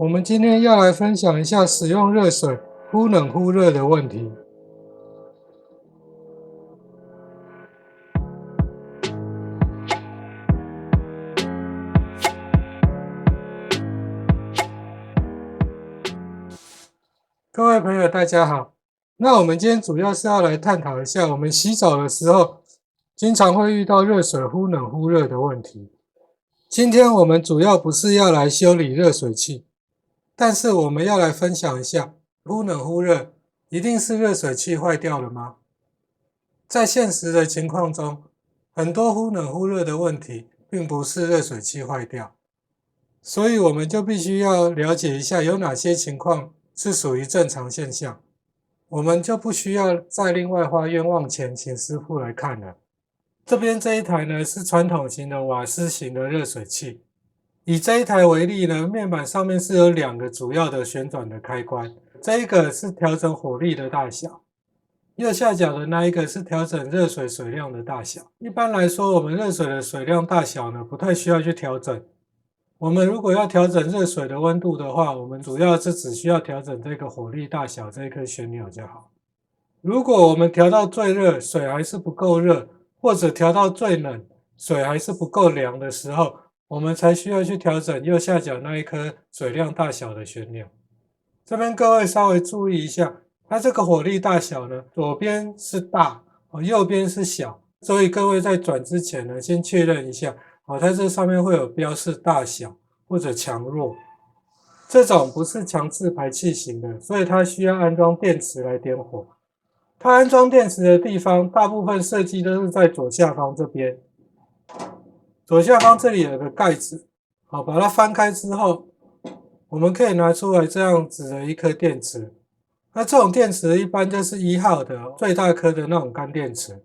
我们今天要来分享一下使用热水忽冷忽热的问题。各位朋友，大家好。那我们今天主要是要来探讨一下，我们洗澡的时候经常会遇到热水忽冷忽热的问题。今天我们主要不是要来修理热水器，但是我们要来分享一下，忽冷忽热一定是热水器坏掉了吗？在现实的情况中，很多忽冷忽热的问题并不是热水器坏掉，所以我们就必须要了解一下有哪些情况是属于正常现象，我们就不需要再另外花冤枉钱请师傅来看了。这边这一台呢是传统型的瓦斯型的热水器，以这一台为例呢，面板上面是有两个主要的旋转的开关，这一个是调整火力的大小，右下角的那一个是调整热水水量的大小。一般来说，我们热水的水量大小呢，不太需要去调整。我们如果要调整热水的温度的话，我们主要是只需要调整这个火力大小这一颗旋钮就好。如果我们调到最热，水还是不够热，或者调到最冷，水还是不够凉的时候，我们才需要去调整右下角那一颗水量大小的旋钮。这边各位稍微注意一下，它这个火力大小呢，左边是大，右边是小，所以各位在转之前呢，先确认一下，它这上面会有标示大小或者强弱。这种不是强制排气型的，所以它需要安装电池来点火。它安装电池的地方，大部分设计都是在左下方这边。左下方这里有个盖子，把它翻开之后，我们可以拿出来这样子的一颗电池。那这种电池一般就是1号的最大颗的那种干电池。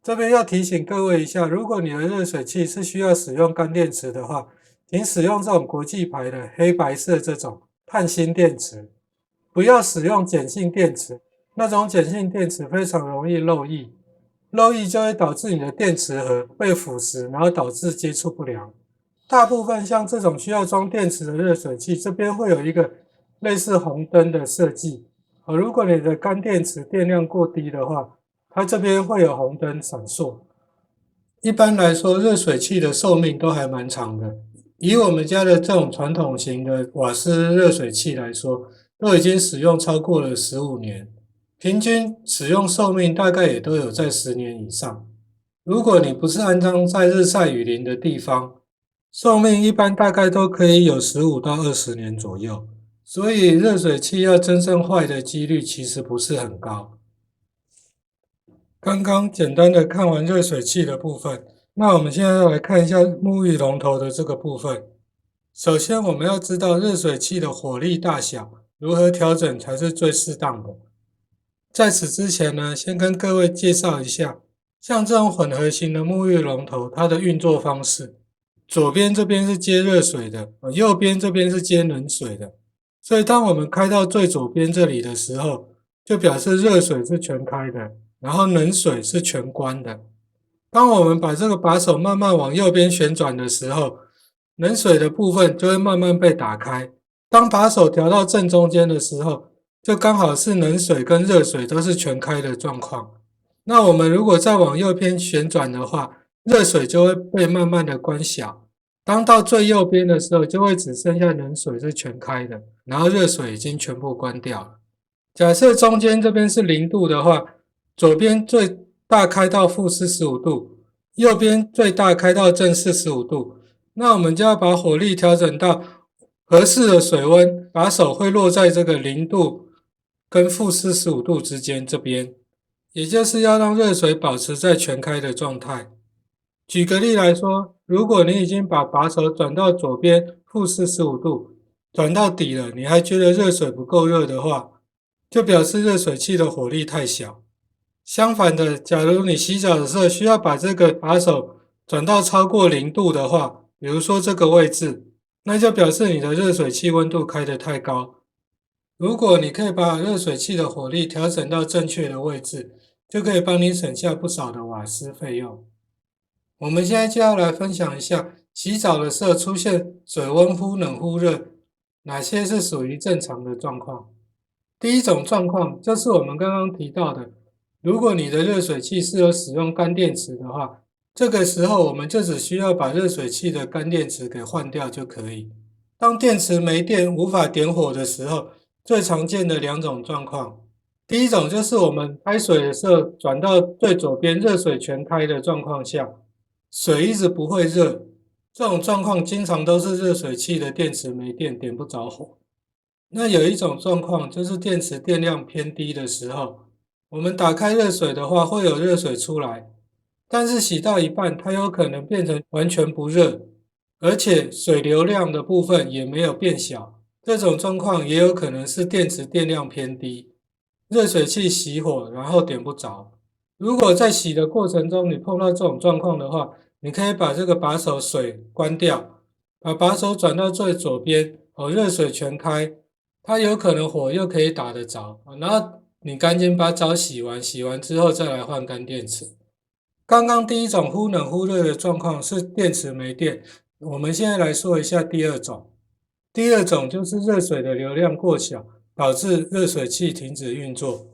这边要提醒各位一下，如果你的热水器是需要使用干电池的话，请使用这种国际牌的黑白色这种碳芯电池，不要使用碱性电池。那种碱性电池非常容易漏液，漏液就会导致你的电池盒被腐蚀，然后导致接触不良。大部分像这种需要装电池的热水器，这边会有一个类似红灯的设计。如果你的干电池电量过低的话，它这边会有红灯闪烁。一般来说，热水器的寿命都还蛮长的。以我们家的这种传统型的瓦斯热水器来说，都已经使用超过了15年。平均使用寿命大概也都有在10年以上。如果你不是安装在日晒雨淋的地方，寿命一般大概都可以有15到20年左右。所以热水器要真正坏的几率其实不是很高。刚刚简单的看完热水器的部分，那我们现在要来看一下沐浴龙头的这个部分。首先我们要知道热水器的火力大小如何调整才是最适当的。在此之前呢，先跟各位介绍一下，像这种混合型的沐浴龙头，它的运作方式，左边这边是接热水的，右边这边是接冷水的。所以当我们开到最左边这里的时候，就表示热水是全开的，然后冷水是全关的。当我们把这个把手慢慢往右边旋转的时候，冷水的部分就会慢慢被打开。当把手调到正中间的时候，就刚好是冷水跟热水都是全开的状况。那我们如果再往右边旋转的话，热水就会被慢慢的关小。当到最右边的时候，就会只剩下冷水是全开的，然后热水已经全部关掉了。假设中间这边是0度的话，左边最大开到-45度，右边最大开到正45度。那我们就要把火力调整到合适的水温，把手会落在这个0度跟-45度之间这边，也就是要让热水保持在全开的状态。举个例来说，如果你已经把手转到左边-45度，转到底了，你还觉得热水不够热的话，就表示热水器的火力太小。相反的，假如你洗澡的时候需要把这个把手转到超过0度的话，比如说这个位置，那就表示你的热水器温度开得太高。如果你可以把热水器的火力调整到正确的位置，就可以帮你省下不少的瓦斯费用。我们现在就要来分享一下，洗澡的时候出现水温忽冷忽热，哪些是属于正常的状况？第一种状况就是我们刚刚提到的，如果你的热水器是有使用干电池的话，这个时候我们就只需要把热水器的干电池给换掉就可以。当电池没电无法点火的时候，最常见的两种状况，第一种就是我们开水的时候转到最左边热水全开的状况下，水一直不会热，这种状况经常都是热水器的电池没电，点不着火。那有一种状况就是电池电量偏低的时候，我们打开热水的话会有热水出来，但是洗到一半它有可能变成完全不热，而且水流量的部分也没有变小，这种状况也有可能是电池电量偏低，热水器熄火然后点不着。如果在洗的过程中你碰到这种状况的话，你可以把这个把手水关掉，把把手转到最左边，热水全开，它有可能火又可以打得着，然后你赶紧把澡洗完，洗完之后再来换干电池。刚刚第一种忽冷忽热的状况是电池没电，我们现在来说一下第二种。第二种就是热水的流量过小，导致热水器停止运作。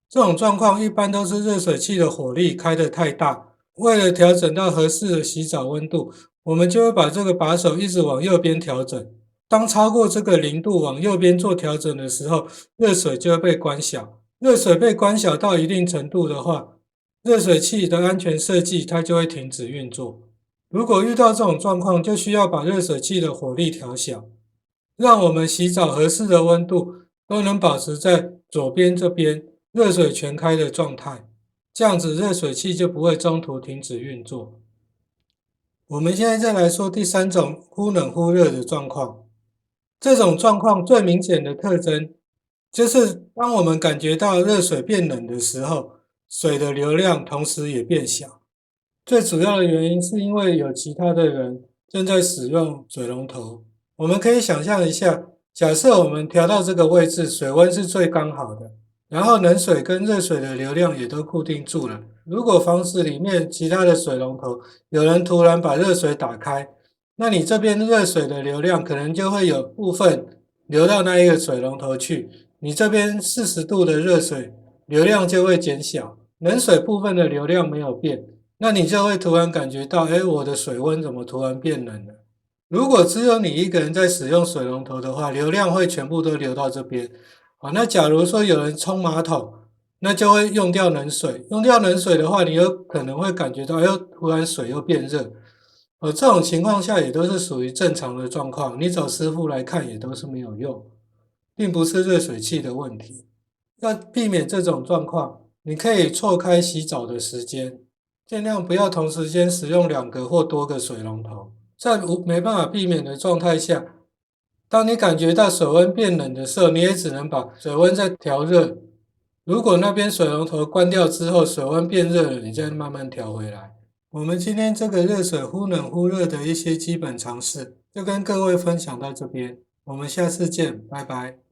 这种状况一般都是热水器的火力开得太大，为了调整到合适的洗澡温度，我们就会把这个把手一直往右边调整。当超过这个0度往右边做调整的时候，热水就会被关小。热水被关小到一定程度的话，热水器的安全设计它就会停止运作。如果遇到这种状况，就需要把热水器的火力调小，让我们洗澡合适的温度都能保持在左边这边热水全开的状态，这样子热水器就不会中途停止运作。我们现在再来说第三种忽冷忽热的状况。这种状况最明显的特征就是当我们感觉到热水变冷的时候，水的流量同时也变小。最主要的原因是因为有其他的人正在使用水龙头。我们可以想象一下，假设我们调到这个位置，水温是最刚好的，然后冷水跟热水的流量也都固定住了。如果房子里面其他的水龙头有人突然把热水打开，那你这边热水的流量可能就会有部分流到那一个水龙头去，你这边40度的热水流量就会减小，冷水部分的流量没有变，那你就会突然感觉到，我的水温怎么突然变冷了？如果只有你一个人在使用水龙头的话，流量会全部都流到这边。那假如说有人冲马桶，那就会用掉冷水，用掉冷水的话，你有可能会感觉到，突然水又变热。这种情况下也都是属于正常的状况，你找师傅来看也都是没有用，并不是热水器的问题。要避免这种状况，你可以错开洗澡的时间，尽量不要同时间使用2个或多个水龙头。在没办法避免的状态下，当你感觉到水温变冷的时候，你也只能把水温再调热。如果那边水龙头关掉之后，水温变热了，你再慢慢调回来。我们今天这个热水忽冷忽热的一些基本常识，就跟各位分享到这边，我们下次见，拜拜。